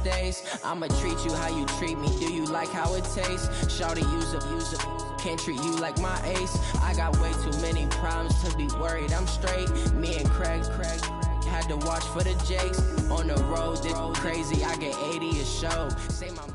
days. I'ma treat you how you treat me. Do you like how it tastes? Shawty, use up. Can't treat you like my ace. I got way too many problems to be worried. I'm straight. Me and Craig had to watch for the Jakes. On the road, this crazy. I get 80 a show. Say my money.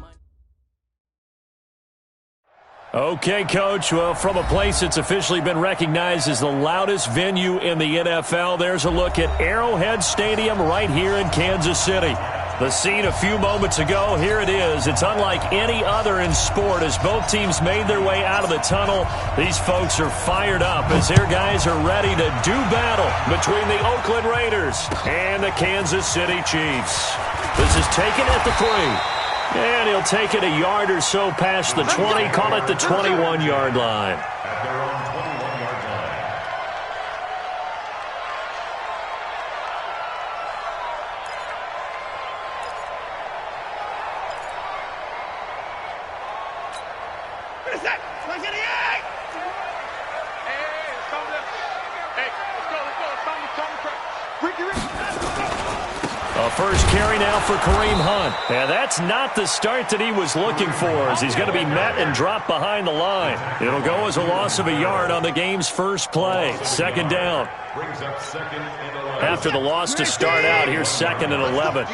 Okay, Coach. Well, from a place that's officially been recognized as the loudest venue in the NFL, there's a look at Arrowhead Stadium right here in Kansas City. The scene a few moments ago, here it is. It's unlike any other in sport as both teams made their way out of the tunnel. These folks are fired up as their guys are ready to do battle between the Oakland Raiders and the Kansas City Chiefs. This is taken at the 3. And he'll take it a yard or so past the 20, call it the 21-yard line. At their own 21-yard line. A first carry now for Kareem Hunt. And that's not the start that he was looking for, as he's going to be met and dropped behind the line. It'll go as a loss of a yard on the game's first play. Second down. Brings up 2nd and 11. After the loss to start out, here's 2nd and 11.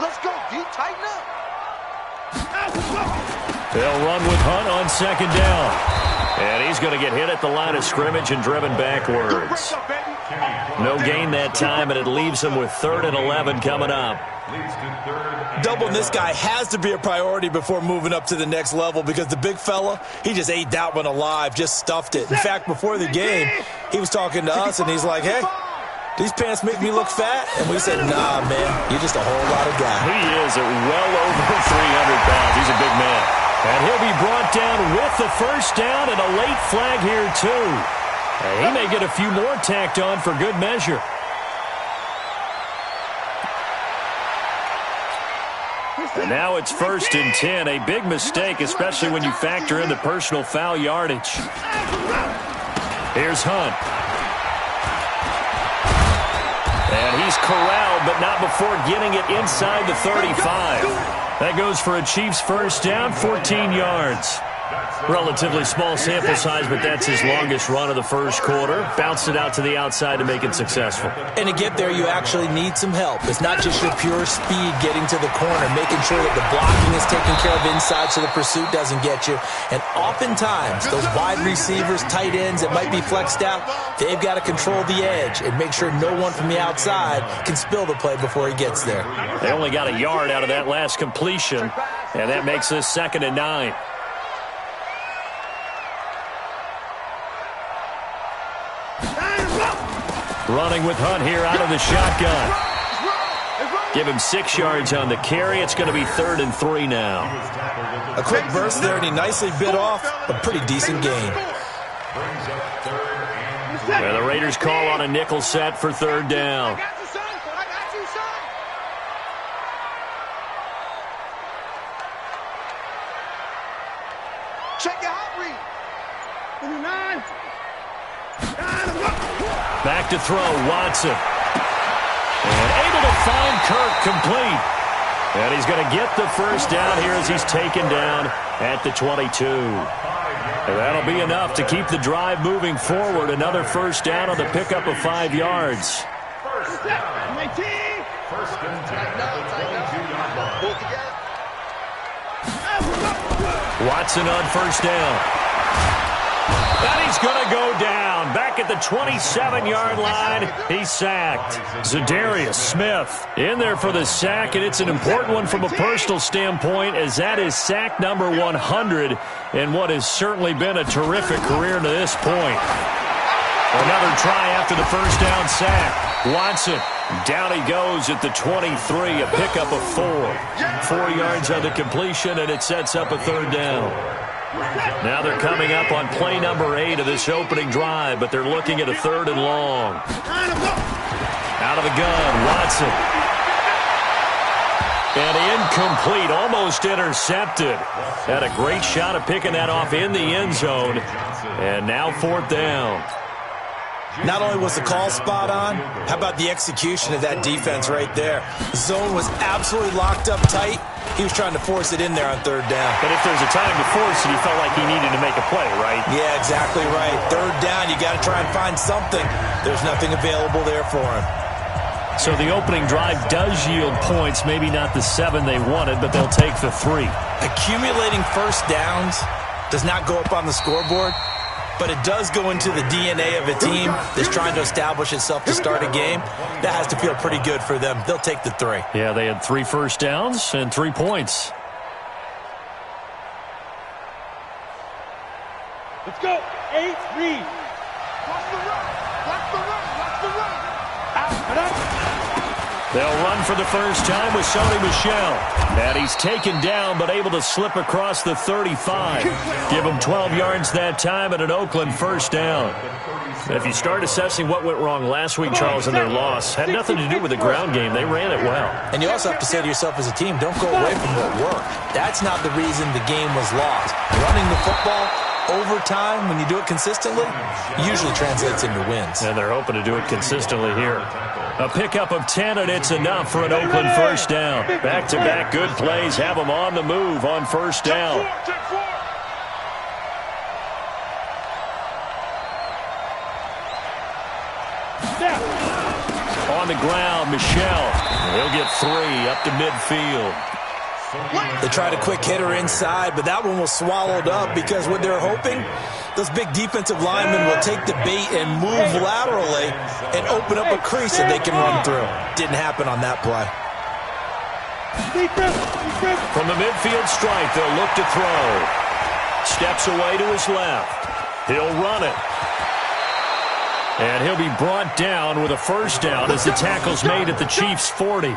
Let's go, D. Tighten up. They'll run with Hunt on 2nd down. And he's going to get hit at the line of scrimmage and driven backwards. No gain that time, and it leaves him with 3rd and 11 coming up. Doubling this guy has to be a priority before moving up to the next level because the big fella, he just ate that one alive, just stuffed it. In fact, before the game, he was talking to us, and he's like, hey, these pants make me look fat? And we said, nah, man, you're just a whole lot of guy. He is at well over 300 pounds. He's a big man. And he'll be brought down with the first down and a late flag here, too. He may get a few more tacked on for good measure. And now it's 1st and 10. A big mistake, especially when you factor in the personal foul yardage. Here's Hunt. And he's corralled, but not before getting it inside the 35. That goes for a Chiefs first down, 14 yards. Relatively small sample size, but that's his longest run of the first quarter. Bounced it out to the outside to make it successful. And to get there, you actually need some help. It's not just your pure speed getting to the corner, making sure that the blocking is taken care of inside so the pursuit doesn't get you. And oftentimes, those wide receivers, tight ends that might be flexed out, they've got to control the edge and make sure no one from the outside can spill the play before he gets there. They only got a yard out of that last completion, and that makes this 2nd and 9. Running with Hunt here out of the shotgun. Give him 6 yards on the carry. It's going to be 3rd and 3 now. A quick burst there, and he nicely bit off a pretty decent gain. And the Raiders call on a nickel set for 3rd down. Check your hot read. 29. Back to throw, Watson. And able to find Kirk complete. And he's going to get the first down here as he's taken down at the 22. And that'll be enough to keep the drive moving forward. Another first down on the pickup of 5 yards. First and 10. Watson on first down. And he's going to go down. Back at the 27-yard line, he's sacked. Za'Darius Smith in there for the sack, and it's an important one from a personal standpoint, as that is sack number 100 in what has certainly been a terrific career to this point. Another try after the first down sack. Watson, down he goes at the 23, a pickup of 4. 4 yards on the completion, and it sets up a 3rd down. Now they're coming up on play number 8 of this opening drive, but they're looking at a 3rd and long. Out of the gun, Watson. And incomplete, almost intercepted. Had a great shot of picking that off in the end zone. And now 4th down. Not only was the call spot on, how about the execution of that defense right there? The zone was absolutely locked up tight. He was trying to force it in there on third down. But if there's a time to force it, he felt like he needed to make a play, right? Yeah, exactly right. Third down, you got to try and find something. There's nothing available there for him. So the opening drive does yield points, maybe not the 7 they wanted, but they'll take the 3. Accumulating first downs does not go up on the scoreboard, but it does go into the DNA of a team that's trying to establish itself to start a game. That has to feel pretty good for them. They'll take the 3. Yeah, they had 3 first downs and 3 points. Let's go. 8-3. Watch the run. Watch the run. Watch the run. They'll run for the first time with Sony Michel. And he's taken down but able to slip across the 35. Give him 12 yards that time and an Oakland first down. If you start assessing what went wrong last week, Charles, in their loss, had nothing to do with the ground game. They ran it well. And you also have to say to yourself as a team, don't go away from what worked. That's not the reason the game was lost. Running the football over time, when you do it consistently, usually translates into wins. And they're hoping to do it consistently here. A pickup of 10, and it's enough for an Oakland first down. Back-to-back good plays have them on the move on first down. On the ground, Michel. He'll get 3 up to midfield. They tried a quick hitter inside, but that one was swallowed up because what they're hoping, those big defensive linemen will take the bait and move laterally and open up a crease that they can run through. Didn't happen on that play. From the midfield stripe, they'll look to throw. Steps away to his left. He'll run it. And he'll be brought down with a first down as the tackle's made at the Chiefs' 40.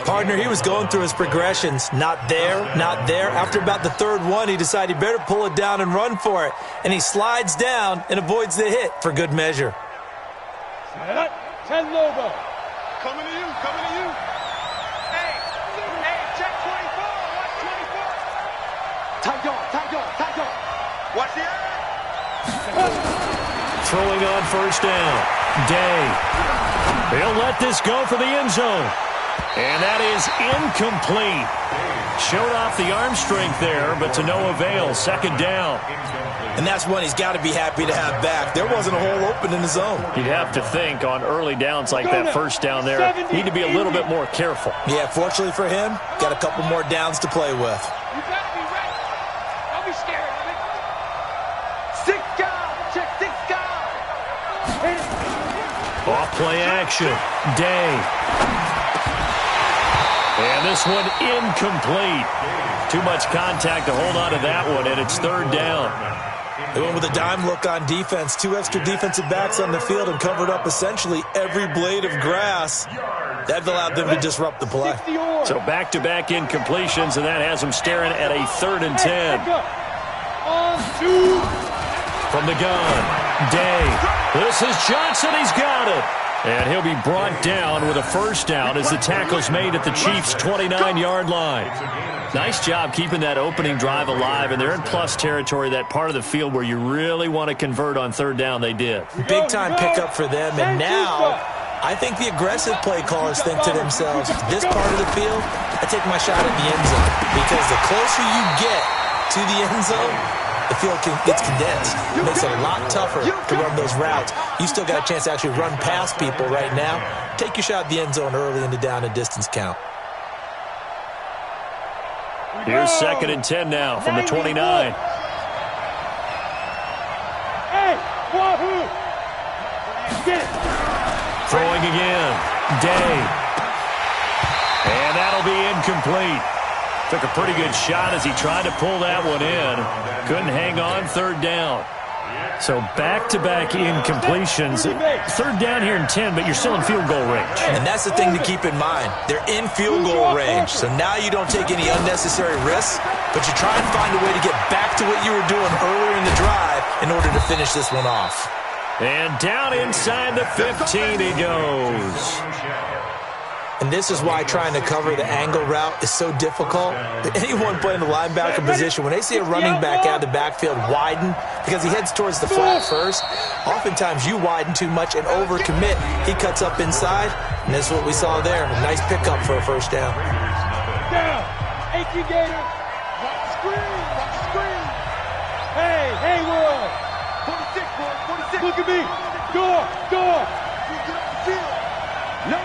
Partner, he was going through his progressions. Not there, not there. After about the third one, he decided he better pull it down and run for it. And he slides down and avoids the hit for good measure. 10 Lobo. Coming to you, coming to you. Hey, check 24, watch 24. Tight on. Watch the Throwing on first down. Day. He'll let this go for the end zone. And that is incomplete. Showed off the arm strength there, but to no avail. Second down. And that's one he's got to be happy to have back. There wasn't a hole open in the zone. You'd have to think on early downs like that first down there, need to be a little bit more careful. Yeah, fortunately for him, got a couple more downs to play with. You better be ready. Don't be scared of it. 6 guys. Check 6 guys. Off play action. Day. And this one incomplete. Too much contact to hold on to that one, and it's third down. They went with a dime look on defense. 2 extra defensive backs on the field and covered up essentially every blade of grass. That allowed them to disrupt the play. So back-to-back incompletions, and that has them staring at a 3rd and 10. From the gun, Day. This is Johnson. He's got it. And he'll be brought down with a first down as the tackle's made at the Chiefs' 29-yard line. Nice job keeping that opening drive alive, and they're in plus territory, that part of the field where you really want to convert on third down. They did. Big-time pickup for them, and now I think the aggressive play callers think to themselves, this part of the field, I take my shot at the end zone, because the closer you get to the end zone, the field gets condensed. It makes it a lot tougher to run those routes. You still got a chance to actually run past people right now. Take your shot at the end zone early in the down and distance count. Here's 2nd and 10 now from the 29. Hey, Wahoo! Get it. Throwing again. Day. And that'll be incomplete. Took a pretty good shot as he tried to pull that one in. Couldn't hang on, third down. So back-to-back incompletions. Third down here in 10, but you're still in field goal range. And that's the thing to keep in mind. They're in field goal range. So now you don't take any unnecessary risks, but you try and find a way to get back to what you were doing earlier in the drive in order to finish this one off. And down inside the 15 he goes. And this is why trying to cover the angle route is so difficult. Anyone playing the linebacker position, when they see a running back out of the backfield widen, because he heads towards the flat first, oftentimes you widen too much and overcommit. He cuts up inside, and that's what we saw there. A nice pickup for a first down. Down. 18 Gator. Watch the screen. Watch the screen. Hey, Will. 46, boy. 46. Look at me. Door. You get off the field. No.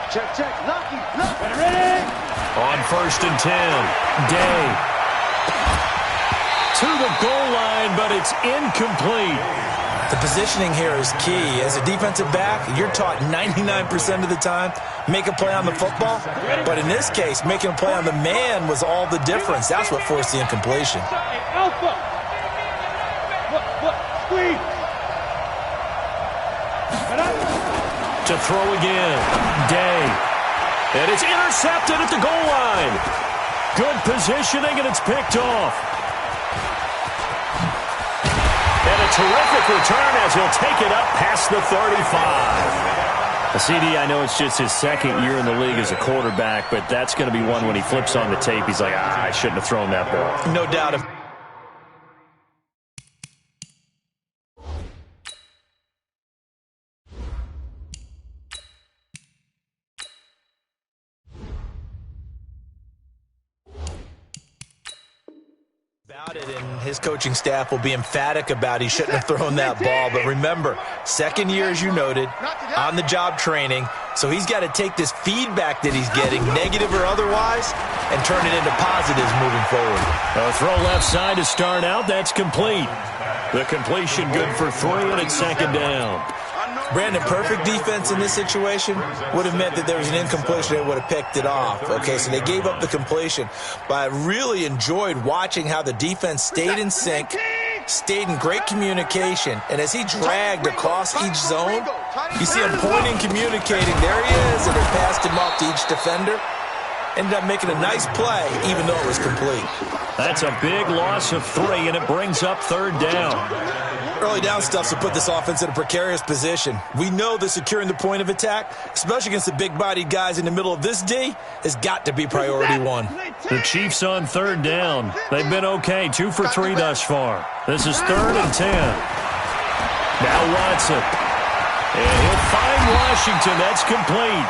Check. Lucky. Ready? On 1st and 10, Day. To the goal line, but it's incomplete. The positioning here is key. As a defensive back, you're taught 99% of the time, make a play on the football. But in this case, making a play on the man was all the difference. That's what forced the incompletion. Alpha. What? Squeeze. To throw again, Day. And it's intercepted at the goal line. Good positioning, and it's picked off. And a terrific return as he'll take it up past the 35. A CD, I know it's just his second year in the league as a quarterback, but that's going to be one when he flips on the tape. He's like, I shouldn't have thrown that ball. No doubt. And his coaching staff will be emphatic about he shouldn't have thrown that ball. But remember, second year, as you noted, on-the-job training. So he's got to take this feedback that he's getting, negative or otherwise, and turn it into positives moving forward. A throw left side to start out. That's complete. The completion good for 3, and it's 2nd down. Brandon, perfect defense in this situation would have meant that there was an incompletion. They would have picked it off. Okay, so they gave up the completion. But I really enjoyed watching how the defense stayed in sync, stayed in great communication. And as he dragged across each zone, you see him pointing, communicating. There he is, and they passed him off to each defender. Ended up making a nice play, even though it was complete. That's a big loss of 3, and it brings up 3rd down. Early down stuff to put this offense in a precarious position. We know that securing the point of attack, especially against the big-bodied guys in the middle of this D, has got to be priority 1. The Chiefs on 3rd down. They've been okay, 2 for 3 thus far. This is 3rd and 10. Now Watson. And he'll find Washington. That's complete.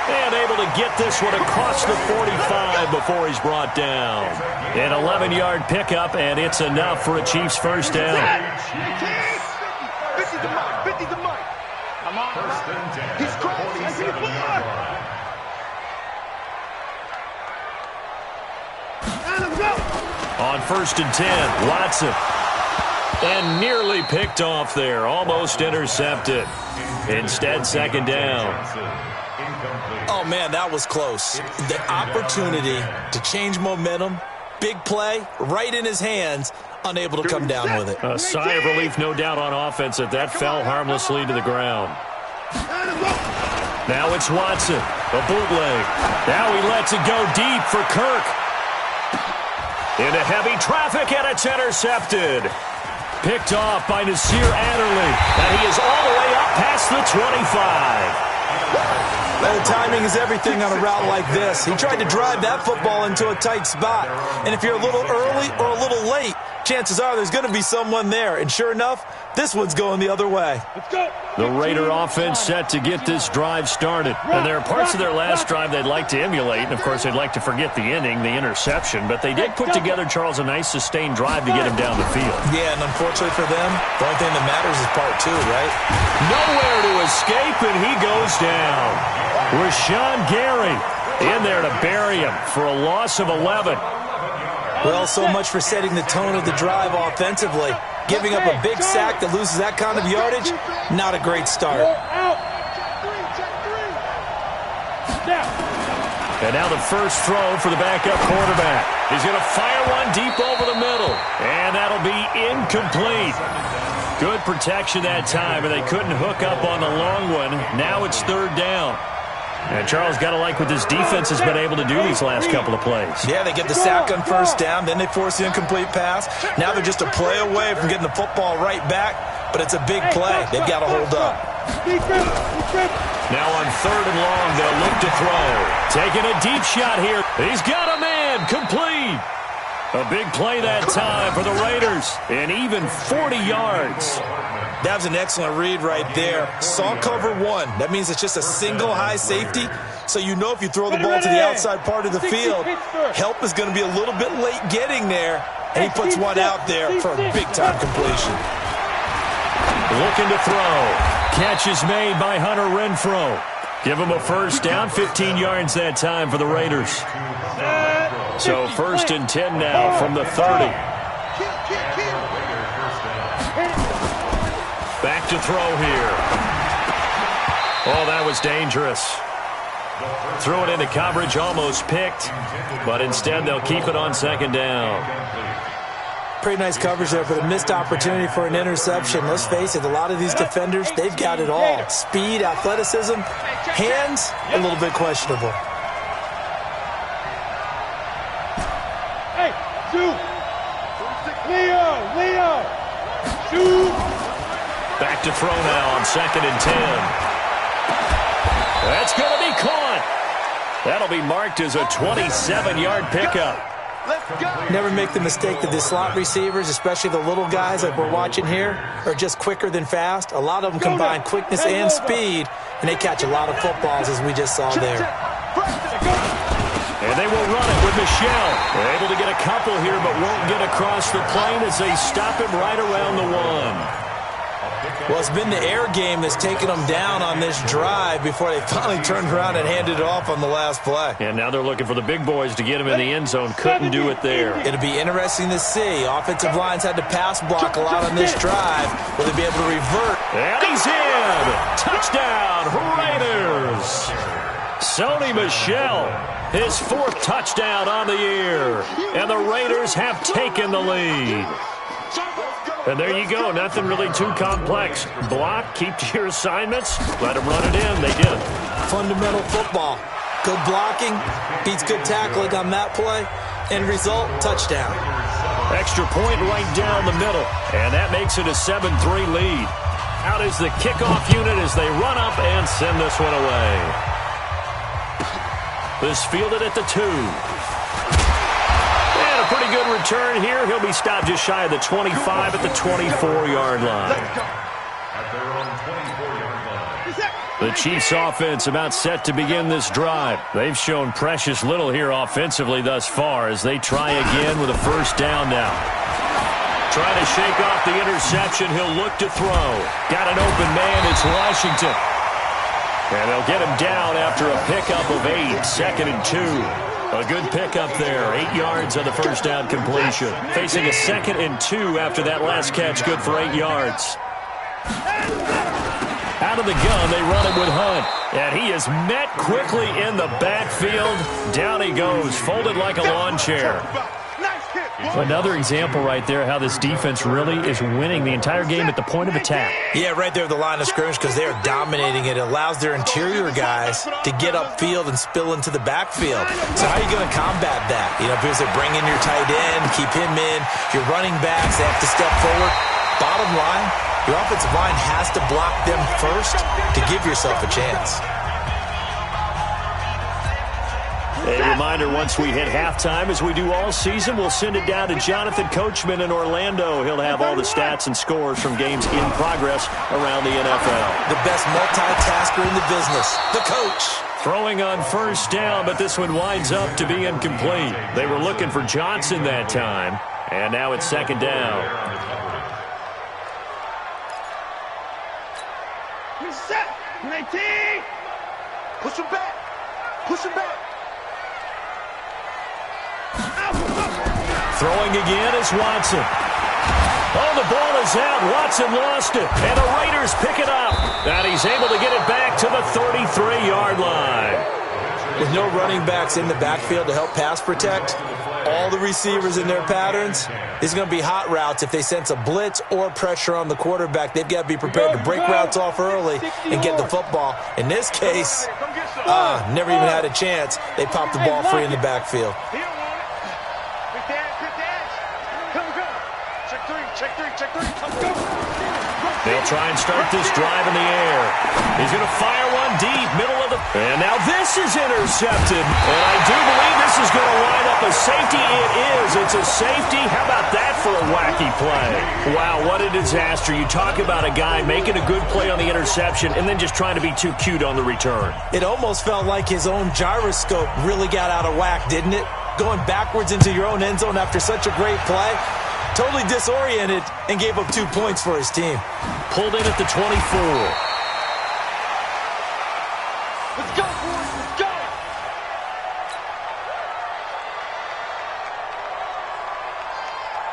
And able to get this one across the 45 before he's brought down. An 11-yard pickup, and it's enough for a Chiefs first down. 50's the mark. Come on. He's crossing. I see the blood. On 1st and 10, Watson. And nearly picked off there. Almost intercepted. Instead, 2nd down. Oh, man, that was close. The opportunity to change momentum, big play, right in his hands, unable to come down with it. A sigh of relief, no doubt, on offense that fell harmlessly to the ground. Now it's Watson, a bootleg. Now he lets it go deep for Kirk. Into heavy traffic, and it's intercepted. Picked off by Nasir Adderley, and he is all the way up past the 25. Well, timing is everything on a route like this. He tried to drive that football into a tight spot. And if you're a little early or a little late, chances are there's going to be someone there. And sure enough, this one's going the other way. Let's go. The Raider offense set to get this drive started. And there are parts of their last drive they'd like to emulate. And, of course, they'd like to forget the inning, the interception. But they did put together, Charles, a nice sustained drive to get him down the field. Yeah, and unfortunately for them, the only thing that matters is part 2, right? Nowhere to escape, and he goes down. Rashawn Gary in there to bury him for a loss of 11. Well, so much for setting the tone of the drive offensively. Giving up a big sack that loses that kind of yardage, not a great start. And now the first throw for the backup quarterback. He's going to fire one deep over the middle, and that'll be incomplete. Good protection that time, and they couldn't hook up on the long one. Now it's 3rd down. And Charles, got to like what this defense has been able to do these last couple of plays. Yeah, they get the sack on 1st down, then they force the incomplete pass. Now they're just a play away from getting the football right back, but it's a big play. They've got to hold up. Now on 3rd and long, they'll look to throw. Taking a deep shot here. He's got a man. Complete. A big play that time for the Raiders. And even 40 yards. That was an excellent read right there. Saw cover 1. That means it's just a single high safety. So you know if you throw the ball to the outside part of the field, help is going to be a little bit late getting there. And he puts one out there for a big-time completion. Looking to throw. Catch is made by Hunter Renfrow. Give him a first down, 15 yards that time for the Raiders. So 1st and 10 now from the 30. Back to throw here. Oh, that was dangerous. Threw it into coverage, almost picked. But instead, they'll keep it on 2nd down. Pretty nice coverage there, but a missed opportunity for an interception. Let's face it, a lot of these defenders, they've got it all. Speed, athleticism, hands, a little bit questionable. Hey, shoot! Leo! Shoot! Back to throw now on 2nd and 10. That's going to be caught. That'll be marked as a 27-yard pickup. Never make the mistake that the slot receivers, especially the little guys like we're watching here, are just quicker than fast. A lot of them combine quickness and speed, and they catch a lot of footballs, as we just saw there. And they will run it with Michelle. They're able to get a couple here, but won't get across the plane as they stop him right around the 1. Well, it's been the air game that's taken them down on this drive before they finally turned around and handed it off on the last play. And now they're looking for the big boys to get him in the end zone. Couldn't do it there. It'll be interesting to see. Offensive lines had to pass block a lot on this drive. Will they be able to revert? And he's in! Touchdown, Raiders! Sony Michel, his 4th touchdown on the year. And the Raiders have taken the lead. And there you go. Nothing really too complex. Block, keep to your assignments, let them run it in. They did. Fundamental football. Good blocking, beats good tackling on that play. End result, touchdown. Extra point right down the middle. And that makes it a 7-3 lead. Out is the kickoff unit as they run up and send this one away. This fielded at the 2. Pretty good return here. He'll be stopped just shy of the 25 at the 24-yard line. The Chiefs offense about set to begin this drive. They've shown precious little here offensively thus far as they try again with a first down now. Trying to shake off the interception. He'll look to throw. Got an open man. It's Washington. And they'll get him down after a pickup of 8. 2nd and 2. A good pickup there. 8 yards on the first down completion. Facing a 2nd and 2 after that last catch. Good for 8 yards. Out of the gun, they run him with Hunt. And he is met quickly in the backfield. Down he goes, folded like a lawn chair. Another example right there how this defense really is winning the entire game at the point of attack. Yeah, right there at the line of scrimmage because they are dominating it. It allows their interior guys to get upfield and spill into the backfield. So how are you going to combat that? You know, because they're bringing your tight end, keep him in. Your running backs, they have to step forward. Bottom line, your offensive line has to block them first to give yourself a chance. A reminder, once we hit halftime, as we do all season, we'll send it down to Jonathan Coachman in Orlando. He'll have all the stats and scores from games in progress around the NFL. The best multitasker in the business, the coach. Throwing on first down, but this one winds up to be incomplete. They were looking for Johnson that time, and now it's 2nd down. Reset! 19! Push him back! Push him back! Throwing again is Watson. Oh, the ball is out. Watson lost it. And the Raiders pick it up. And he's able to get it back to the 33-yard line. With no running backs in the backfield to help pass protect, all the receivers in their patterns, it's going to be hot routes. If they sense a blitz or pressure on the quarterback, they've got to be prepared to break routes off early and get the football. In this case, never even had a chance. They popped the ball free in the backfield. Check three. Let's go. They'll try and start this drive in the air. He's going to fire one deep, middle of the... And now this is intercepted. And I do believe this is going to wind up a safety. It is. It's a safety. How about that for a wacky play? Wow, what a disaster. You talk about a guy making a good play on the interception and then just trying to be too cute on the return. It almost felt like his own gyroscope really got out of whack, didn't it? Going backwards into your own end zone after such a great play. Totally disoriented and gave up 2 points for his team. Pulled in at the 24. Let's go, boys. Let's go.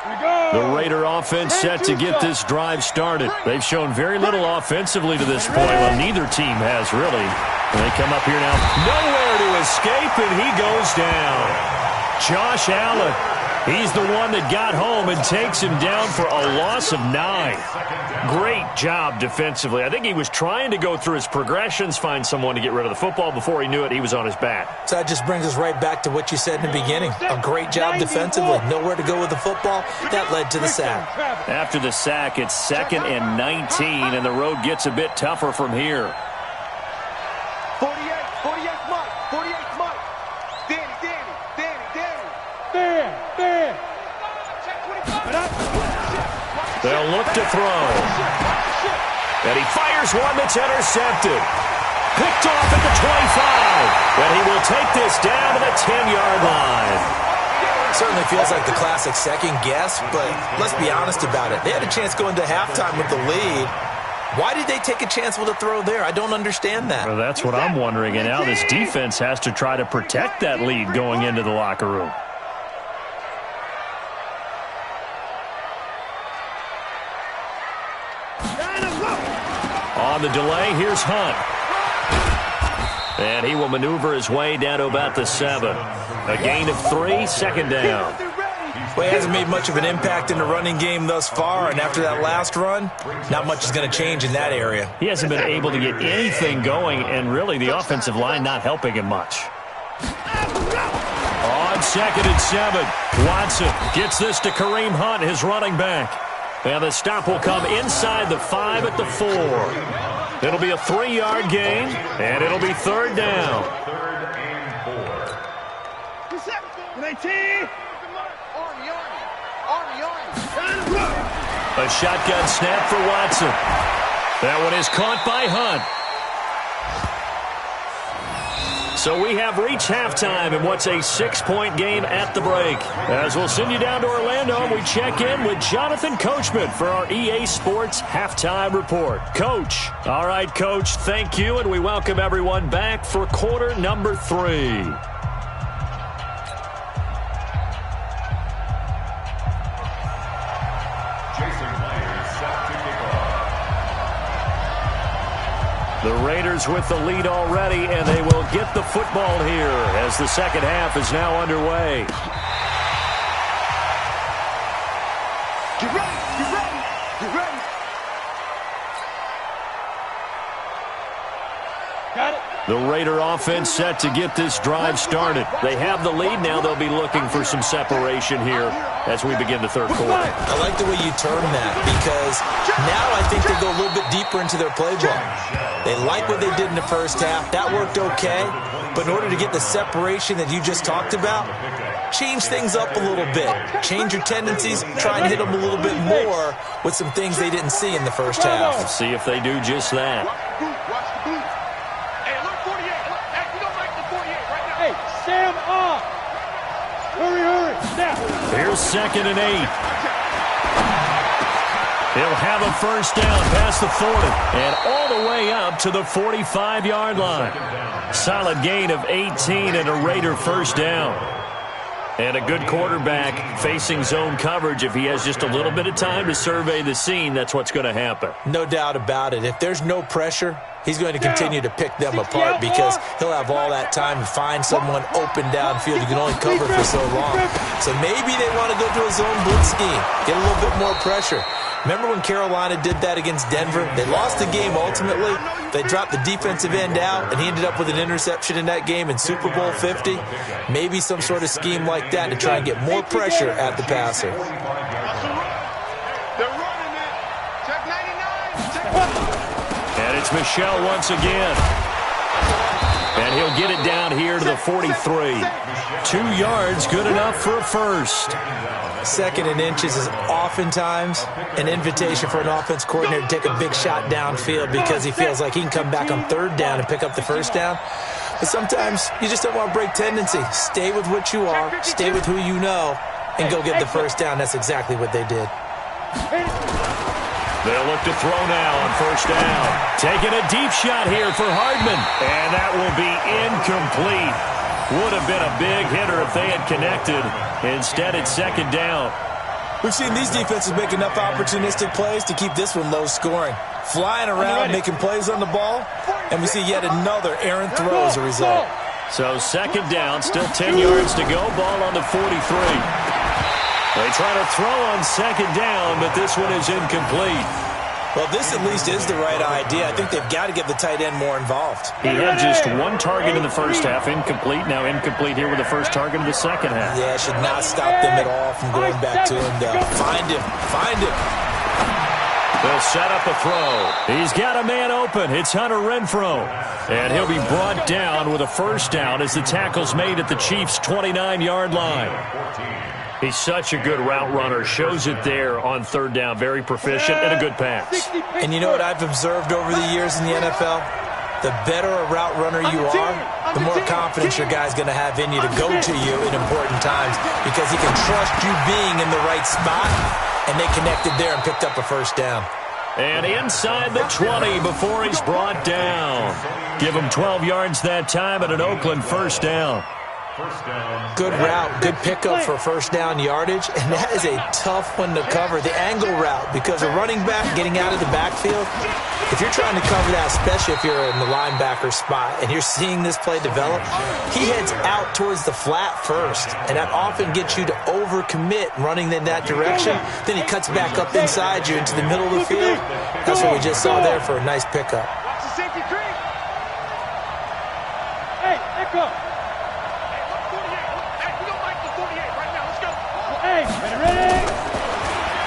Here we go. The Raider offense set to get this drive started. They've shown very little offensively to this point. Well, neither team has really. And they come up here now. Nowhere to escape, and he goes down. Josh Allen. He's the one that got home and takes him down for a loss of 9. Great job defensively. I think he was trying to go through his progressions, find someone to get rid of the football. Before he knew it, he was on his back. So that just brings us right back to what you said in the beginning. A great job defensively. Nowhere to go with the football. That led to the sack. After the sack, it's 2nd and 19, and the road gets a bit tougher from here. 48 Mike. 48 Mike. Danny. Dan. They'll look to throw. And he fires one that's intercepted. Picked off at the 25. And he will take this down to the 10-yard line. Certainly feels like the classic second guess, but let's be honest about it. They had a chance going to halftime with the lead. Why did they take a chance with a throw there? I don't understand that. Well, that's what I'm wondering. And now this defense has to try to protect that lead going into the locker room. On the delay, here's Hunt. And he will maneuver his way down to about the 7. A gain of 3, 2nd down. Well, he hasn't made much of an impact in the running game thus far, and after that last run, not much is going to change in that area. He hasn't been able to get anything going, and really the offensive line not helping him much. On 2nd and 7, Watson gets this to Kareem Hunt, his running back. And the stop will come inside the 5 at the 4. It'll be a 3-yard gain, and it'll be 3rd down. 3rd and 4. A shotgun snap for Watson. That one is caught by Hunt. So we have reached halftime in what's a 6-point game at the break. As we'll send you down to Orlando, and we check in with Jonathan Coachman for our EA Sports Halftime Report. Coach. All right, Coach, thank you, and we welcome everyone back for quarter number 3. The Raiders with the lead already, and they will get the football here as the second half is now underway. Get ready. Got it. The Raider offense set to get this drive started. They have the lead now. They'll be looking for some separation here as we begin the third quarter. I like the way you term that, because now I think they go a little bit deeper into their playbook. They like what they did in the first half. That worked okay. But in order to get the separation that you just talked about, change things up a little bit. Change your tendencies. Try and hit them a little bit more with some things they didn't see in the first half. Let's see if they do just that. Watch the boot. Hey, look, 48. Look, you don't like the 48 right now. Hey, Sam up. Hurry. Snap. Here's 2nd and 8. He'll have a first down past the 40 and all the way up to the 45-yard line. Solid gain of 18 and a Raider first down. And a good quarterback facing zone coverage. If he has just a little bit of time to survey the scene, that's what's going to happen. No doubt about it. If there's no pressure, he's going to continue to pick them apart because he'll have all that time to find someone open downfield. You can only cover for so long. So maybe they want to go to a zone blitz scheme, get a little bit more pressure. Remember when Carolina did that against Denver? They lost the game ultimately. They dropped the defensive end out, and he ended up with an interception in that game in Super Bowl 50. Maybe some sort of scheme like that to try and get more pressure at the passer. They're running it. Check 99. It's Michel once again. And he'll get it down here to the 43. 2 yards, good enough for a first. 2nd and inches is oftentimes an invitation for an offense coordinator to take a big shot downfield because he feels like he can come back on 3rd down and pick up the first down. But sometimes you just don't want to break tendency. Stay with what you are, stay with who you know, and go get the first down. That's exactly what they did. They'll look to throw now on 1st down. Taking a deep shot here for Hardman. And that will be incomplete. Would have been a big hitter if they had connected. Instead, it's 2nd down. We've seen these defenses make enough opportunistic plays to keep this one low scoring. Flying around, making plays on the ball, and we see yet another errant throw as a result. So 2nd down, still 10 yards to go. Ball on the 43. They try to throw on 2nd down, but this one is incomplete. Well, this at least is the right idea. I think they've got to get the tight end more involved. He had just 1 target in the first half, incomplete. Now incomplete here with the first target of the second half. Yeah, it should not stop them at all from going back to him, though. Find him. They'll set up a throw. He's got a man open. It's Hunter Renfrow. And he'll be brought down with a first down as the tackle's made at the Chiefs' 29-yard line. He's such a good route runner. Shows it there on 3rd down. Very proficient and a good pass. And you know what I've observed over the years in the NFL? The better a route runner you are, the more confidence your guy's going to have in you to go to you in important times because he can trust you being in the right spot, and they connected there and picked up a first down. And inside the 20 before he's brought down. Give him 12 yards that time at an Oakland first down. Good route, good pickup for first down yardage, and that is a tough one to cover, the angle route, because a running back getting out of the backfield, if you're trying to cover that, especially if you're in the linebacker spot and you're seeing this play develop, he heads out towards the flat first, and that often gets you to overcommit running in that direction. Then he cuts back up inside you into the middle of the field. That's what we just saw there for a nice pickup. Hey, echo.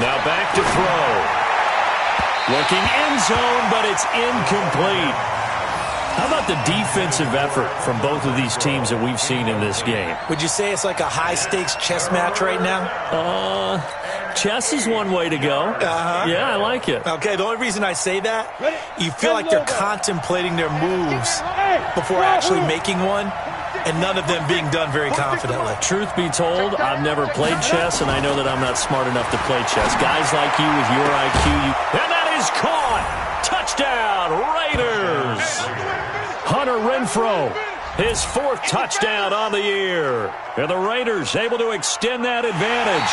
Now back to throw. Looking end zone, but it's incomplete. How about the defensive effort from both of these teams that we've seen in this game? Would you say it's like a high-stakes chess match right now? Chess is one way to go. Yeah, I like it. Okay, the only reason I say that, you feel like they're contemplating their moves before actually making one, and none of them being done very confidently. Truth be told, I've never played chess, and I know that I'm not smart enough to play chess. Guys like you with your IQ, and that is caught! Touchdown, Raiders! Hunter Renfrow, his 4th touchdown on the year. And the Raiders able to extend that advantage.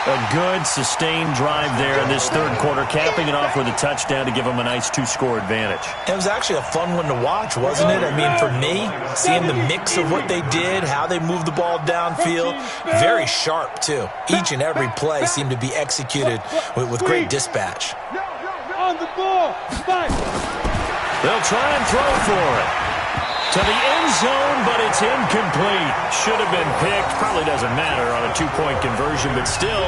A good, sustained drive there in this 3rd quarter, capping it off with a touchdown to give them a nice 2-score advantage. It was actually a fun one to watch, wasn't it? I mean, for me, seeing the mix of what they did, how they moved the ball downfield, very sharp, too. Each and every play seemed to be executed with great dispatch. On the ball. They'll try and throw for it. To the end zone, but it's incomplete. Should have been picked. Probably doesn't matter on a 2-point conversion, but still,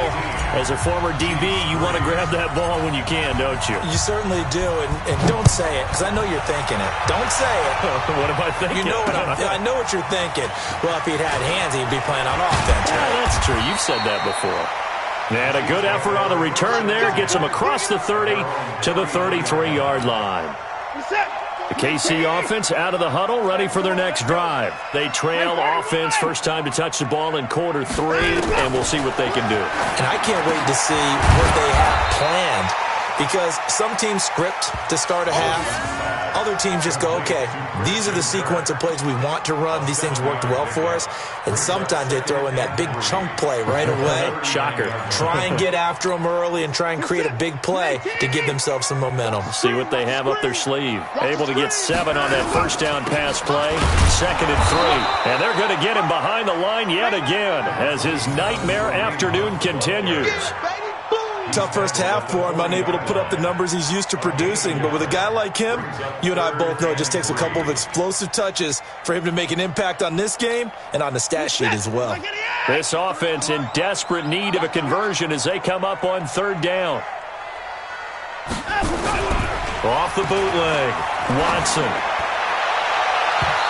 as a former DB, you want to grab that ball when you can, don't you? You certainly do, and don't say it, because I know you're thinking it. Don't say it. What am I thinking? You know what I know what you're thinking. Well, if he'd had hands, he'd be playing on offense. Yeah, that's true. You've said that before. And a good effort on the return there. Gets him across the 30 to the 33-yard line. The KC offense out of the huddle, ready for their next drive. They trail offense, first time to touch the ball in quarter 3, and we'll see what they can do. And I can't wait to see what they have planned, because some teams script to start a half. Other teams just go, okay, these are the sequence of plays we want to run. These things worked well for us. And sometimes they throw in that big chunk play right away. Shocker. Try and get after them early and try and create a big play to give themselves some momentum. See what they have up their sleeve. Able to get 7 on that first down pass play. 2nd and 3. And they're going to get him behind the line yet again as his nightmare afternoon continues. Tough first half for him, unable to put up the numbers he's used to producing. But with a guy like him, you and I both know it just takes a couple of explosive touches for him to make an impact on this game and on the stat sheet as well. This offense in desperate need of a conversion as they come up on 3rd down. Off the bootleg. Watson.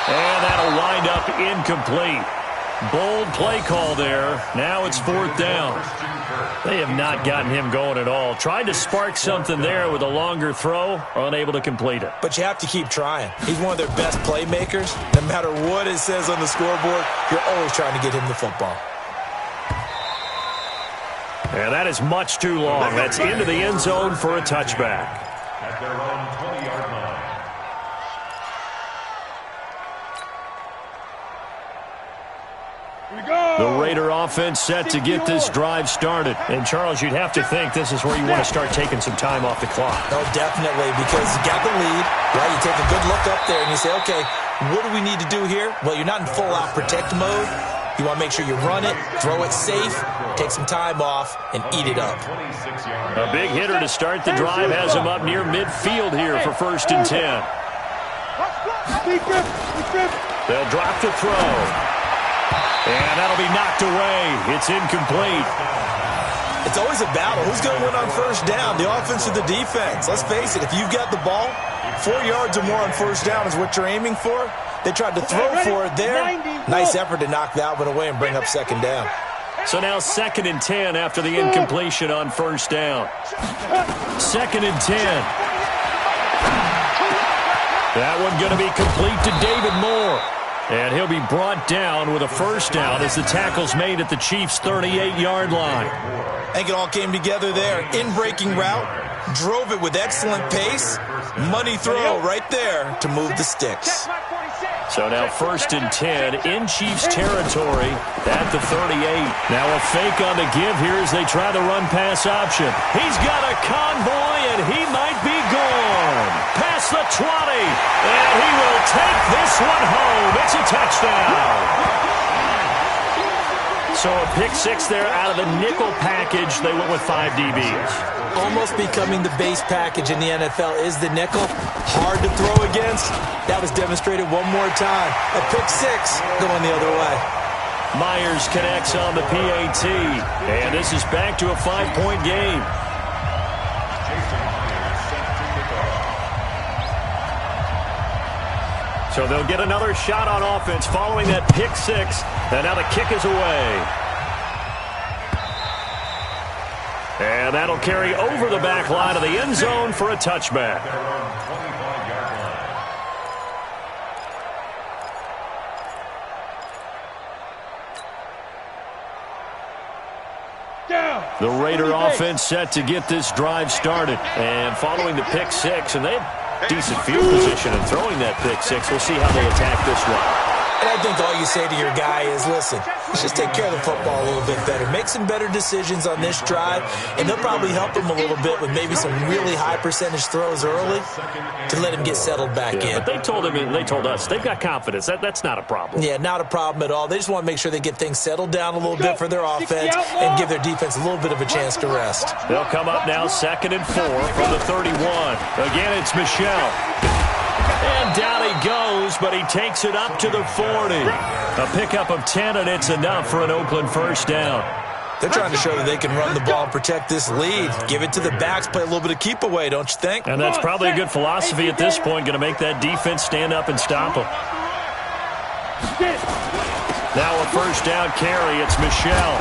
And that'll wind up incomplete. Bold play call there. Now it's 4th down. They have not gotten him going at all. Tried to spark something there with a longer throw, unable to complete it. But you have to keep trying. He's one of their best playmakers. No matter what it says on the scoreboard, you're always trying to get him the football. And that is much too long. That's into the end zone for a touchback. At their own 20-yard line. The Raider offense set to get this drive started. And, Charles, you'd have to think this is where you want to start taking some time off the clock. Oh, definitely, because you got the lead, right? You take a good look up there and you say, okay, what do we need to do here? Well, you're not in full-out protect mode. You want to make sure you run it, throw it safe, take some time off, and eat it up. A big hitter to start the drive has him up near midfield here for 1st and 10. They'll drop the throw. And that'll be knocked away. It's incomplete. It's always a battle. Who's going to win on 1st down, the offense or the defense? Let's face it, if you've got the ball, 4 yards or more on 1st down is what you're aiming for. They tried to throw for it there. Nice effort to knock that one away and bring up 2nd down. So now 2nd and 10 after the incompletion on 1st down. 2nd and 10. That one going to be complete to David Moore. And he'll be brought down with a 1st down as the tackle's made at the Chiefs' 38-yard line. I think it all came together there. In-breaking route, drove it with excellent pace. Money throw right there to move the sticks. So now 1st and 10 in Chiefs territory at the 38. Now a fake on the give here as they try the run-pass option. He's got a convoy, and he might be gone. Past the 20, and he will take this one home. It's a touchdown. So a pick 6 there out of the nickel package. They went with 5 DBs. Almost becoming the base package in the NFL is the nickel. Hard to throw against. That was demonstrated one more time. A pick 6 going the other way. Myers connects on the PAT. And this is back to a 5-point game. So they'll get another shot on offense following that pick 6. And now the kick is away. And that'll carry over the back line of the end zone for a touchback. The Raider offense set to get this drive started. And following the pick 6, and they have decent field position in throwing that pick 6. We'll see how they attack this one. And I think all you say to your guy is, listen, let's just take care of the football a little bit better. Make some better decisions on this drive, and they'll probably help him a little bit with maybe some really high percentage throws early to let him get settled back in. But they told him, and they told us, they've got confidence. That's not a problem. Yeah, not a problem at all. They just want to make sure they get things settled down a little bit for their offense and give their defense a little bit of a chance to rest. They'll come up now 2nd and 4 from the 31. Again, it's Michel. And down he goes, but he takes it up to the 40. A pickup of 10, and it's enough for an Oakland 1st down. They're trying to show that they can run the ball and protect this lead. Give it to the backs, play a little bit of keep away, don't you think? And that's probably a good philosophy at this point, going to make that defense stand up and stop them. Now a 1st down carry, it's Michel.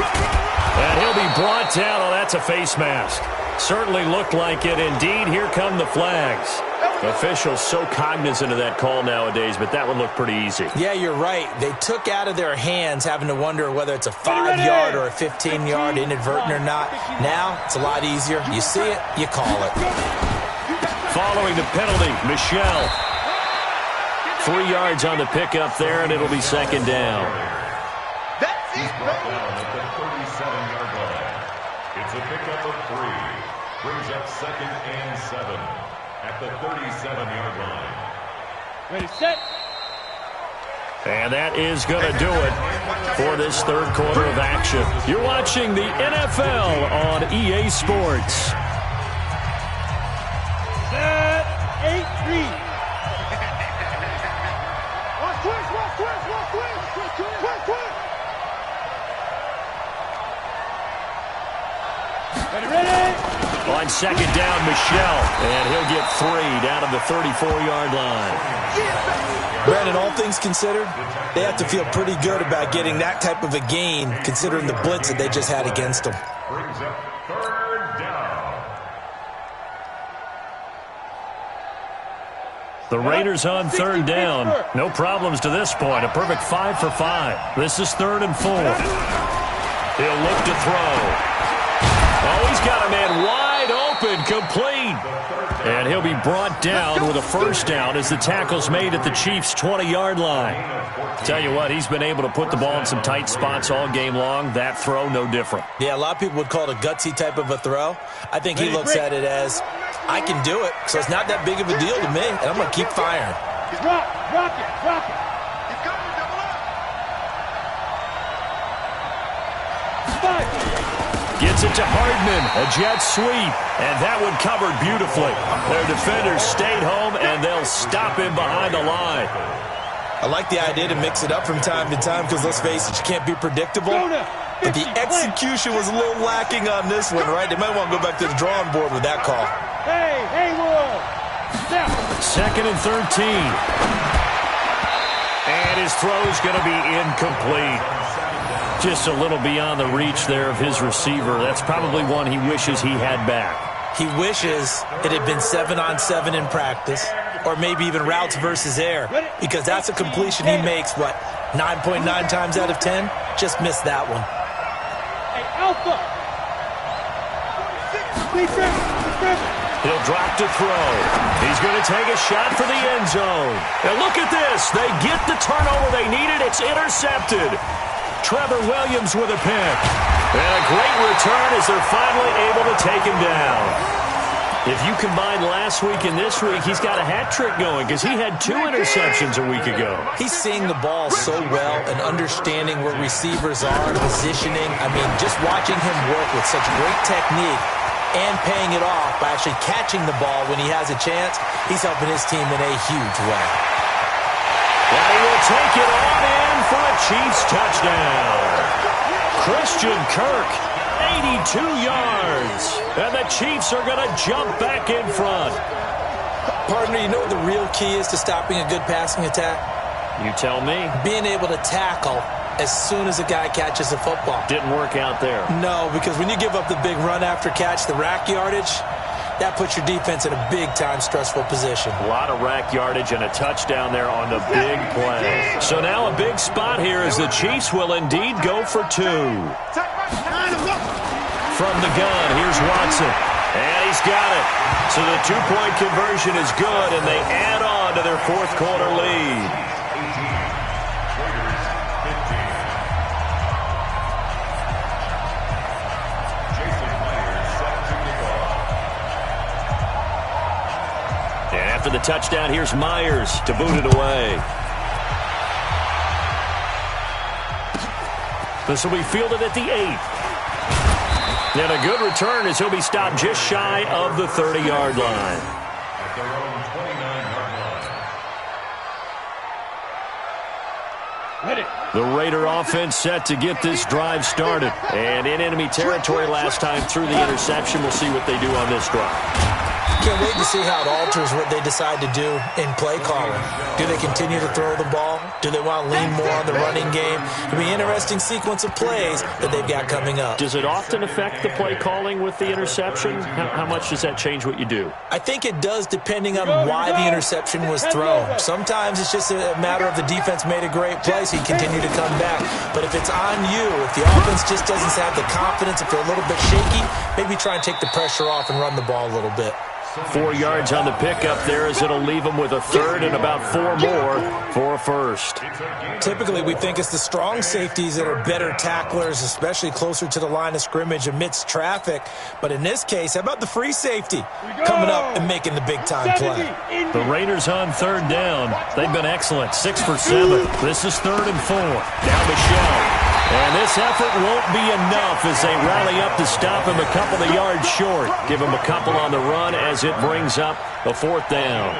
And he'll be brought down. Oh, that's a face mask. Certainly looked like it. Indeed, here come the flags. Officials so cognizant of that call nowadays, but that one looked pretty easy. Yeah, you're right. They took out of their hands having to wonder whether it's a 5-yard or a 15-yard inadvertent or not. Now, it's a lot easier. You see it, you call it. Following the penalty, Michel. 3 yards on the pickup there, and it'll be 2nd down. He's brought down at the 37-yard line. It's a pickup of 3. Brings up 2nd and 7 at the 37-yard line. Ready, set. And that is going to do it for this 3rd quarter of action. You're watching the NFL on EA Sports. Set, 8-3. Watch twist, watch twist, watch twist, twist, twist. Ready, ready. On on second down, Michel. And he'll get 3 down to the 34-yard line. Brandon, all things considered, they have to feel pretty good about getting that type of a gain, considering the blitz that they just had against them. Brings up third down. The Raiders on third down. No problems to this point. A perfect 5 for 5. This is 3rd and 4. He'll look to throw. Oh, he's got a man wide open, complete. And he'll be brought down with a first down as the tackle's made at the Chiefs' 20-yard line. Tell you what, he's been able to put the ball in some tight spots all game long. That throw, no different. Yeah, a lot of people would call it a gutsy type of a throw. I think he looks at it as, I can do it, so it's not that big of a deal to me, and I'm going to keep firing. Rock it. He's got to double up. Gets it to Hardman, a jet sweep, and that one covered beautifully. Their defenders stayed home, and they'll stop him behind the line. I like the idea to mix it up from time to time because, let's face it, you can't be predictable. But the execution was a little lacking on this one, right? They might want to go back to the drawing board with that call. Hey, Will. Second and 13. And his throw's going to be incomplete. Just a little beyond the reach there of his receiver. That's probably one he wishes he had back. He wishes it had been 7-on-7 in practice, or maybe even routes versus air, because that's a completion he makes, 9.9 times out of 10? Just missed that one. Hey, Alpha. He'll drop to throw. He's going to take a shot for the end zone. And look at this. They get the turnover they needed. It's intercepted. Trevor Williams with a pick. And a great return as they're finally able to take him down. If you combine last week and this week, he's got a hat trick going because he had 2 interceptions a week ago. He's seeing the ball so well and understanding where receivers are and positioning. I mean, just watching him work with such great technique and paying it off by actually catching the ball when he has a chance, he's helping his team in a huge way. And he will take it on in for a Chiefs touchdown. Christian Kirk, 82 yards. And the Chiefs are going to jump back in front. Partner, you know what the real key is to stopping a good passing attack? You tell me. Being able to tackle as soon as a guy catches a football. Didn't work out there. No, because when you give up the big run after catch, the rack yardage, that puts your defense in a big-time stressful position. A lot of rack yardage and a touchdown there on the big play. So now a big spot here as the Chiefs will indeed go for 2. From the gun, here's Watson. And he's got it. So the 2-point conversion is good, and they add on to their fourth-quarter lead. After the touchdown, here's Myers to boot it away. This will be fielded at the 8. And a good return as he'll be stopped just shy of the 30-yard line. At their own 29-yard line. The Raider offense set to get this drive started. And in enemy territory last time through the interception. We'll see what they do on this drive. Can't wait to see how it alters what they decide to do in play calling. Do they continue to throw the ball? Do they want to lean more on the running game? It'll be an interesting sequence of plays that they've got coming up. Does it often affect the play calling with the interception? How much does that change what you do? I think it does depending on why the interception was thrown. Sometimes it's just a matter of the defense made a great play, so you continue to come back. But if it's on you, if the offense just doesn't have the confidence, if they're a little bit shaky, maybe try and take the pressure off and run the ball a little bit. 4 yards on the pickup there as it'll leave them with a third and about 4 more for a first. Typically, we think it's the strong safeties that are better tacklers, especially closer to the line of scrimmage amidst traffic. But in this case, how about the free safety coming up and making the big-time play? The Raiders on third down. They've been excellent, 6 for 7. This is 3rd and 4. Now Michel. And this effort won't be enough as they rally up to stop him a couple of yards short. Give him a couple on the run as it brings up a 4th down.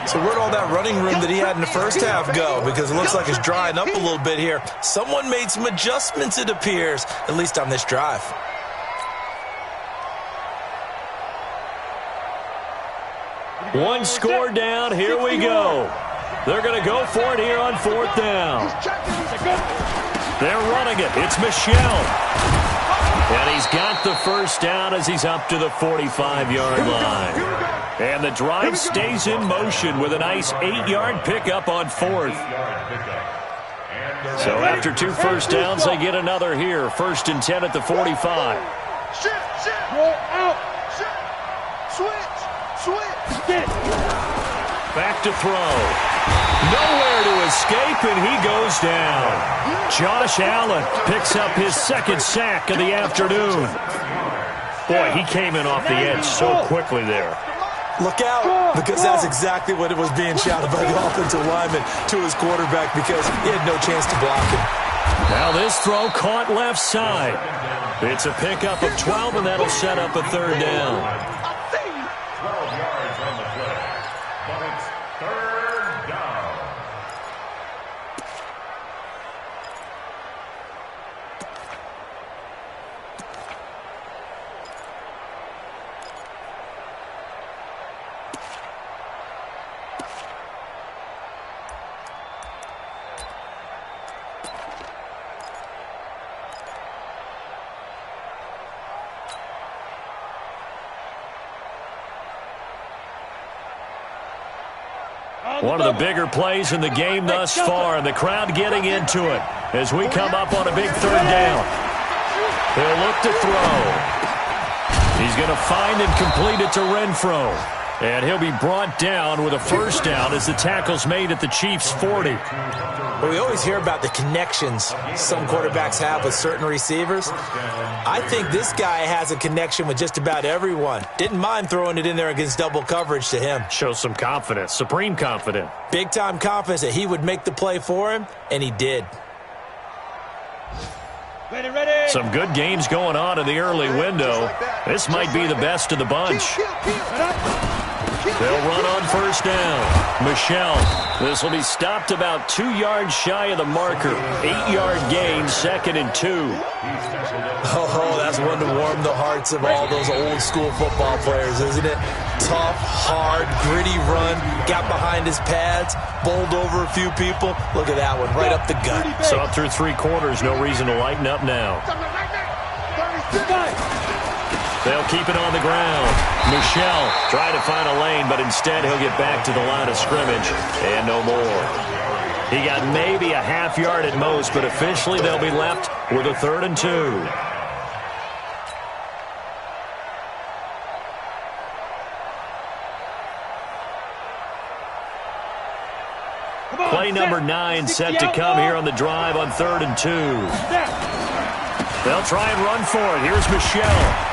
So where'd all that running room that he had in the first half go? Because it looks like it's drying up a little bit here. Someone made some adjustments, it appears, at least on this drive. One score down. Here we go. They're going to go for it here on 4th down. They're running it. It's Michel. And he's got the first down as he's up to the 45-yard line. And the drive stays in motion with a nice 8-yard pickup on 4th. So after 2 first downs, they get another here. 1st and 10 at the 45. Roll out. Switch. Back to throw. Nowhere to escape, and he goes down. Josh Allen picks up his 2nd sack of the afternoon. Boy, he came in off the edge so quickly there. Look out, because that's exactly what it was being shouted by the offensive lineman to his quarterback because he had no chance to block him. Now this throw caught left side. It's a pickup of 12, and that'll set up a 3rd down. 12 yards on the play, but it's 3rd down. One of the bigger plays in the game thus far, and the crowd getting into it as we come up on a big 3rd down. They'll look to throw. He's going to find and complete it to Renfro. And he'll be brought down with a 1st down as the tackle's made at the Chiefs' 40. Well, we always hear about the connections some quarterbacks have with certain receivers. I think this guy has a connection with just about everyone. Didn't mind throwing it in there against double coverage to him. Shows some confidence, supreme confidence. Big-time confidence that he would make the play for him, and he did. Ready. Some good games going on in the early window. This might be the best of the bunch. They'll run on 1st down. Michel. This will be stopped about 2 yards shy of the marker. 8-yard gain, 2nd and 2. Oh, that's one to warm the hearts of all those old-school football players, isn't it? Tough, hard, gritty run. Got behind his pads, bowled over a few people. Look at that one, right up the gut. So up through 3 quarters, no reason to lighten up now. They'll keep it on the ground. Michel trying to find a lane, but instead he'll get back to the line of scrimmage and no more. He got maybe a half yard at most, but officially they'll be left with a 3rd and 2. Play number 9 set to come here on the drive on 3rd and 2. They'll try and run for it. Here's Michel.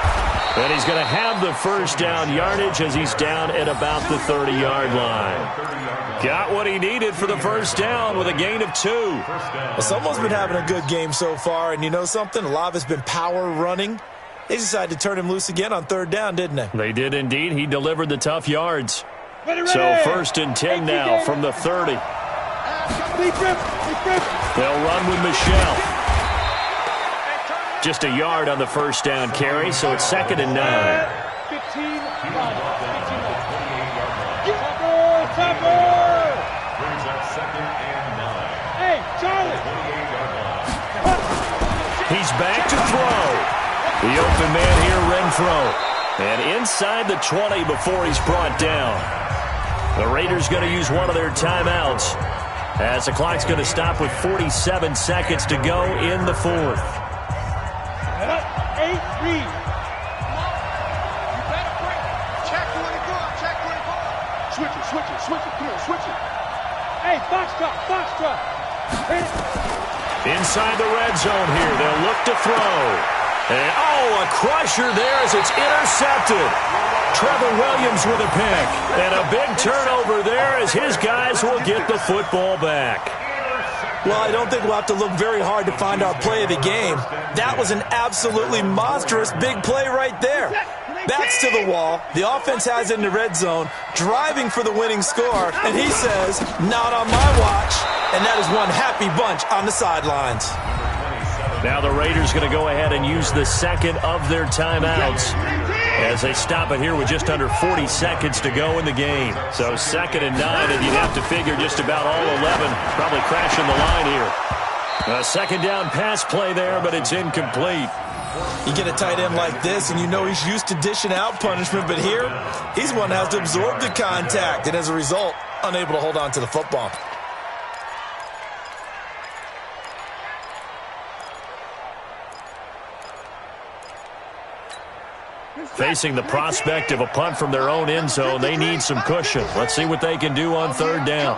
And he's going to have the 1st down yardage as he's down at about the 30-yard line. Got what he needed for the 1st down with a gain of 2. Well, someone's been having a good game so far, and you know something? A lot of it's been power running. They decided to turn him loose again on 3rd down, didn't they? They did indeed. He delivered the tough yards. So 1st and 10 now from the 30. They'll run with Michel. Just a yard on the 1st down carry, so it's 2nd and 9. 15. Brings up 2nd and 9. Hey, Charlie. 28-yard line. He's back to throw. The open man here, Renfro. And inside the 20 before he's brought down. The Raiders going to use one of their timeouts as the clock's going to stop with 47 seconds to go in the 4th. 8 read. Switch it. Come on, switch it. Hey, box drop. Inside the red zone here, they'll look to throw. And, a crusher there as it's intercepted. Trevor Williams with a pick. And a big turnover there as his guys will get the football back. Well, I don't think we'll have to look very hard to find our play of the game. That was an absolutely monstrous big play right there. Backs to the wall. The offense has it in the red zone, driving for the winning score, and he says, not on my watch. And that is one happy bunch on the sidelines. Number 27, Now the Raiders going to go ahead and use the second of their timeouts as they stop it here with just under 40 seconds to go in the game. So 2nd and 9, and you'd have to figure just about all 11 probably crashing the line here. A second down pass play there, but it's incomplete. You get a tight end like this, and you know he's used to dishing out punishment, but here, he's one that has to absorb the contact, and as a result, unable to hold on to the football. Facing the prospect of a punt from their own end zone, they need some cushion. Let's see what they can do on 3rd down.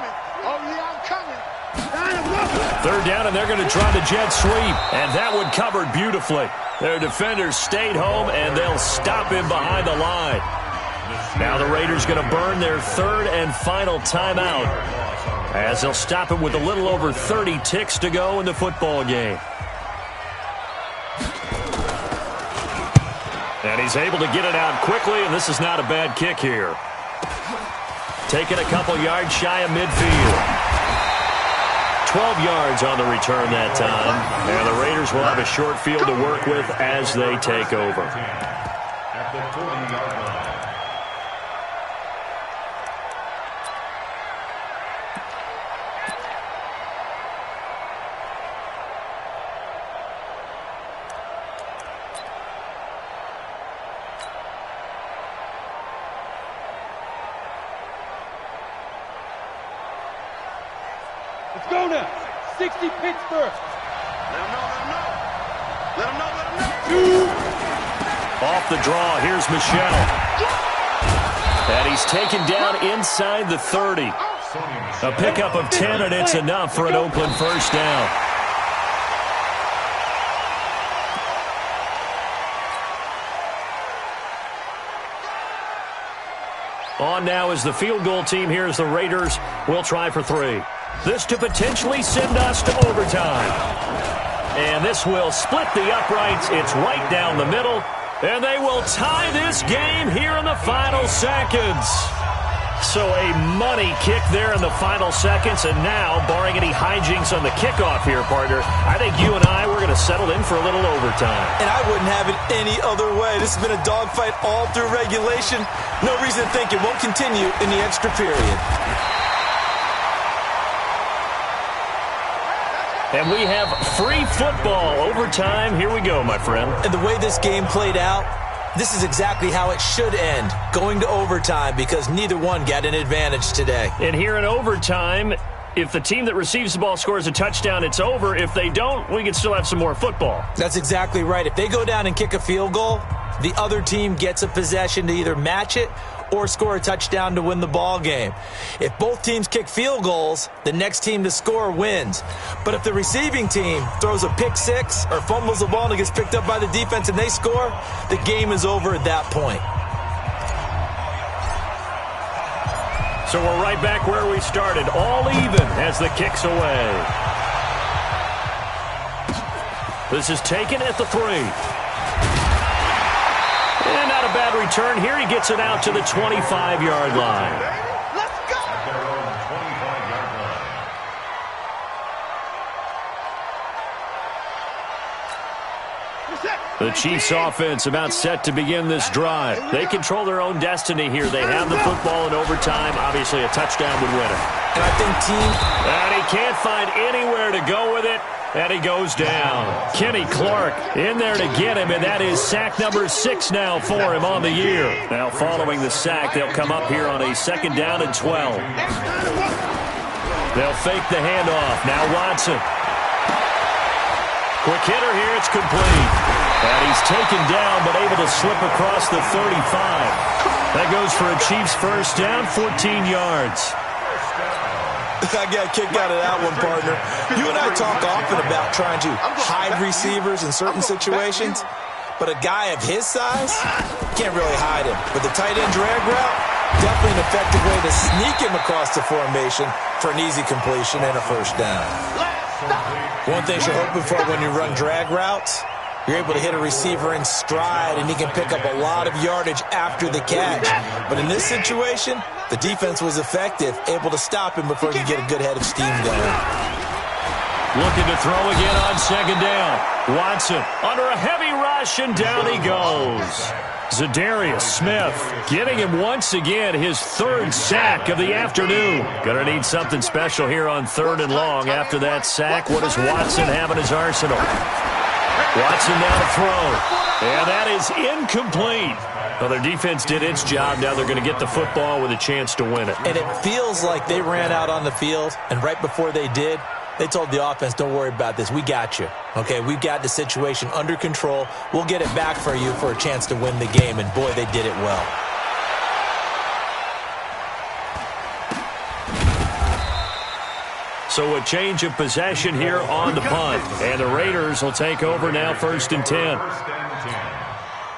3rd down, and they're going to try the jet sweep, and that one covered beautifully. Their defenders stayed home, and they'll stop him behind the line. Now the Raiders going to burn their 3rd and final timeout as they'll stop him with a little over 30 ticks to go in the football game. And he's able to get it out quickly, and this is not a bad kick here. Taking a couple yards shy of midfield. 12 yards on the return that time. And the Raiders will have a short field to work with as they take over. At the 40-yard line. Let's go now. 60 Pittsburgh. Let him know. Off the draw, here's Michelle. And he's taken down inside the 30. A pickup of 10, and it's enough for an Oakland first down. On now is the field goal team here as the Raiders will try for 3. This to potentially send us to overtime. And this will split the uprights. It's right down the middle. And they will tie this game here in the final seconds. So a money kick there in the final seconds. And now, barring any hijinks on the kickoff here, partner, I think you and I, we're going to settle in for a little overtime. And I wouldn't have it any other way. This has been a dogfight all through regulation. No reason to think it won't continue in the extra period. And we have free football overtime. Here we go, my friend. And the way this game played out, this is exactly how it should end, going to overtime, because neither one got an advantage today. And here in overtime, if the team that receives the ball scores a touchdown, it's over. If they don't, we can still have some more football. That's exactly right. If they go down and kick a field goal, the other team gets a possession to either match it or score a touchdown to win the ball game. If both teams kick field goals, the next team to score wins. But if the receiving team throws a pick six or fumbles the ball and it gets picked up by the defense and they score, the game is over at that point. So we're right back where we started, all even as the kick's away. This is taken at the 3. And not a bad return here. He gets it out to the 25-yard line. Let's go. At their own 25-yard line. The Chiefs offense about set to begin this drive. They control their own destiny here. They have the football in overtime. Obviously, a touchdown would win it. And I think And he can't find anywhere to go with it. And he goes down. Kenny Clark in there to get him, and that is sack number 6 now for him on the year. Now, following the sack, they'll come up here on a 2nd down and 12. They'll fake the handoff. Now Watson. Quick hitter here. It's complete. And he's taken down, but able to slip across the 35. That goes for a Chiefs first down, 14 yards. I got a kick out of that one, partner. You and I talk often about trying to hide receivers in certain situations, but a guy of his size can't really hide him. But the tight end drag route, definitely an effective way to sneak him across the formation for an easy completion and a first down. One thing you're hoping for when you run drag routes, you're able to hit a receiver in stride, and he can pick up a lot of yardage after the catch. But in this situation, the defense was effective, able to stop him before he could get a good head of steam going. Looking to throw again on second down. Watson under a heavy rush, and down he goes. Zadarius Smith getting him once again his third sack of the afternoon. Going to need something special here on 3rd and long. After that sack, what does Watson have in his arsenal? Watson now to throw. And that is incomplete. Well, their defense did its job. Now they're going to get the football with a chance to win it. And it feels like they ran out on the field, and right before they did, they told the offense, don't worry about this. We got you. Okay, we've got the situation under control. We'll get it back for you for a chance to win the game. And, boy, they did it well. So a change of possession here on the punt. And the Raiders will take over now 1st and 10.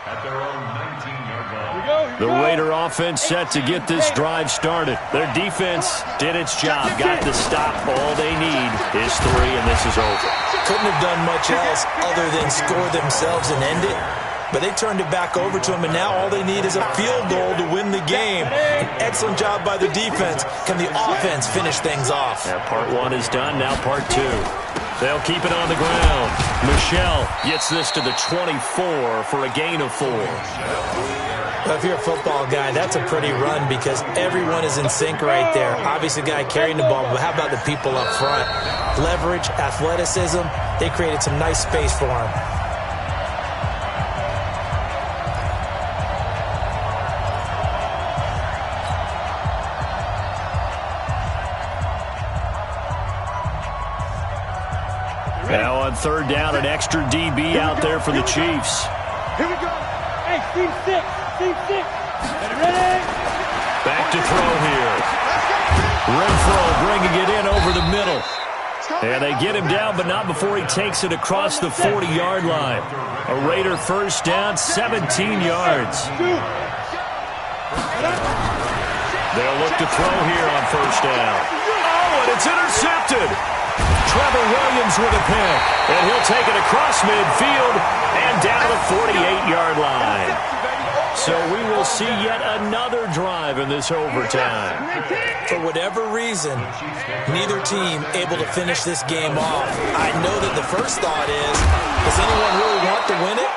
At their own 19-yard line. The Raider offense set to get this drive started. Their defense did its job, got the stop. All they need is 3, and this is over. Couldn't have done much else other than score themselves and end it. But they turned it back over to them, and now all they need is a field goal to win the game. An excellent job by the defense. Can the offense finish things off? Now part 1 is done, now part 2. They'll keep it on the ground. Michelle gets this to the 24 for a gain of 4. Well, if you're a football guy, that's a pretty run because everyone is in sync right there. Obviously, the guy carrying the ball, but how about the people up front? Leverage, athleticism, they created some nice space for him. Now on 3rd down, an extra DB out there for the Chiefs. Here we go. Hey, team 6. Team 6. Ready? Back to throw here. Renfro bringing it in over the middle. And they get him down, but not before he takes it across the 40-yard line. A Raider 1st down, 17 yards. They'll look to throw here on 1st down. Oh, and it's intercepted. Trevor Williams with a pick, and he'll take it across midfield and down the 48-yard line. So we will see yet another drive in this overtime. For whatever reason, neither team able to finish this game off. I know that the first thought is, does anyone really want to win it?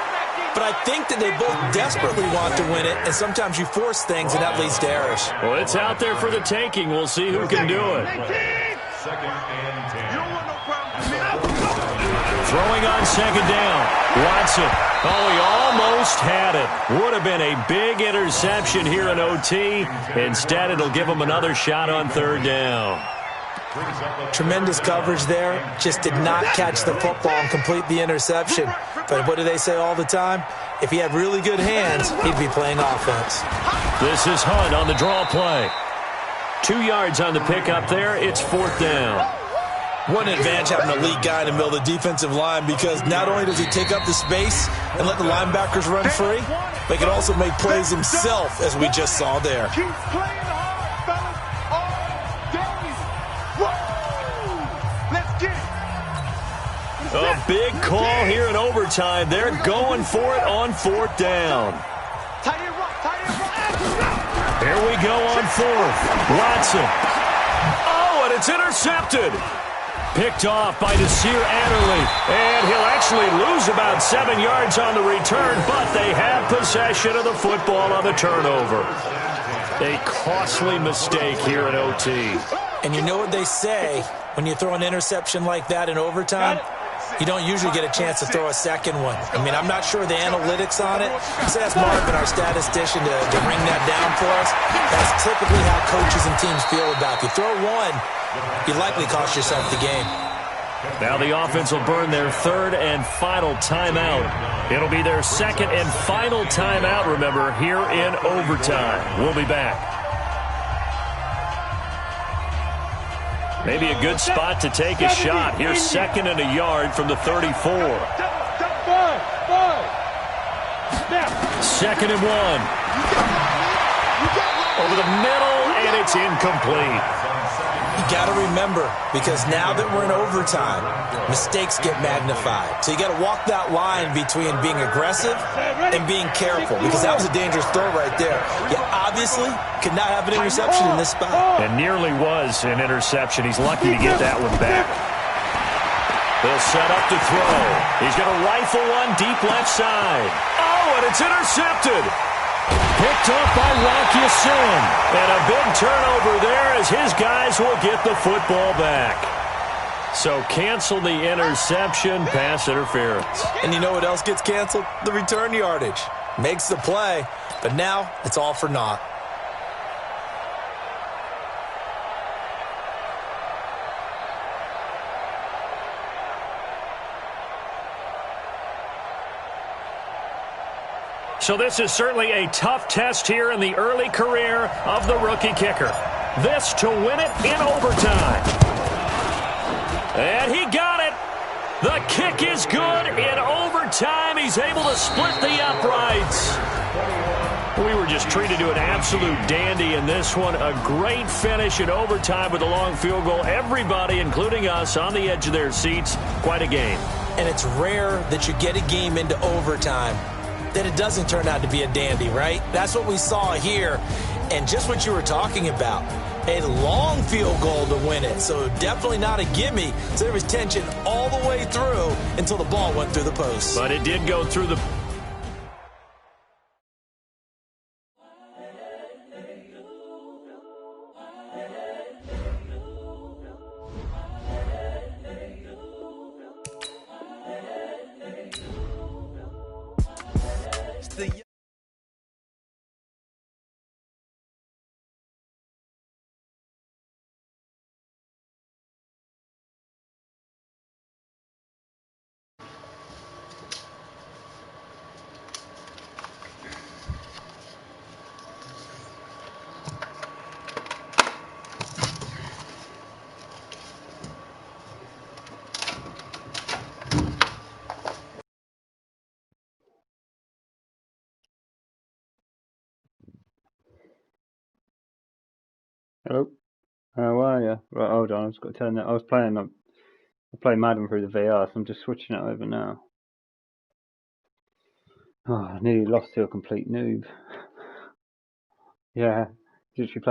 But I think that they both desperately want to win it, and sometimes you force things, and that leads to errors. Well, it's out there for the taking. We'll see who can do it. 2nd and 10. Throwing on 2nd down. Watson. Oh, he almost had it. Would have been a big interception here in OT. Instead, it'll give him another shot on 3rd down. Tremendous coverage there. Just did not catch the football and complete the interception. But what do they say all the time? If he had really good hands, he'd be playing offense. This is Hunt on the draw play. 2 yards on the pickup there. It's 4th down. What an advantage having an elite guy in the middle of the defensive line because not only does he take up the space and let the linebackers run free, but he can also make plays himself, as we just saw there. Keep playing hard, fellas. All day. Let's get it. A big call here in overtime. They're going for it on 4th down. Here we go on 4th. Watson. Oh, and it's intercepted. Picked off by Nasir Adderley. And he'll actually lose about 7 yards on the return, but they have possession of the football on the turnover. A costly mistake here in OT. And you know what they say, when you throw an interception like that in overtime, you don't usually get a chance to throw a second one. I mean, I'm not sure the analytics on it. So that's Marvin, our statistician, to bring that down for us. That's typically how coaches and teams feel about it. If you throw one, you likely cost yourself the game. Now the offense will burn their 3rd and final timeout. It'll be their 2nd and final timeout, remember, here in overtime. We'll be back. Maybe a good spot to take a shot. Here's 2nd and a yard from the 34. 2nd and 1. Over the middle, and it's incomplete. You got to remember, because now that we're in overtime, mistakes get magnified. So you got to walk that line between being aggressive and being careful, because that was a dangerous throw right there. You obviously could not have an interception in this spot. And nearly was an interception. He's lucky to get that one back. They'll set up to throw. He's going to rifle one deep left side. Oh, and it's intercepted. Picked off by Rocky Sin. And a big turnover there as his guys will get the football back. So cancel the interception, pass interference. And you know what else gets canceled? The return yardage. Makes the play, but now it's all for naught. So this is certainly a tough test here in the early career of the rookie kicker. This to win it in overtime. And he got it. The kick is good in overtime. He's able to split the uprights. We were just treated to an absolute dandy in this one. A great finish in overtime with a long field goal. Everybody, including us, on the edge of their seats. Quite a game. And it's rare that you get a game into overtime that it doesn't turn out to be a dandy, right? That's what we saw here. And just what you were talking about, a long field goal to win it. So definitely not a gimme. So there was tension all the way through until the ball went through the post. But it did go through the... Hello. How are you? Right, hold on. I've just got to turn that. I play Madden through the VR, so I'm just switching it over now. Oh, I nearly lost to a complete noob. Yeah, literally played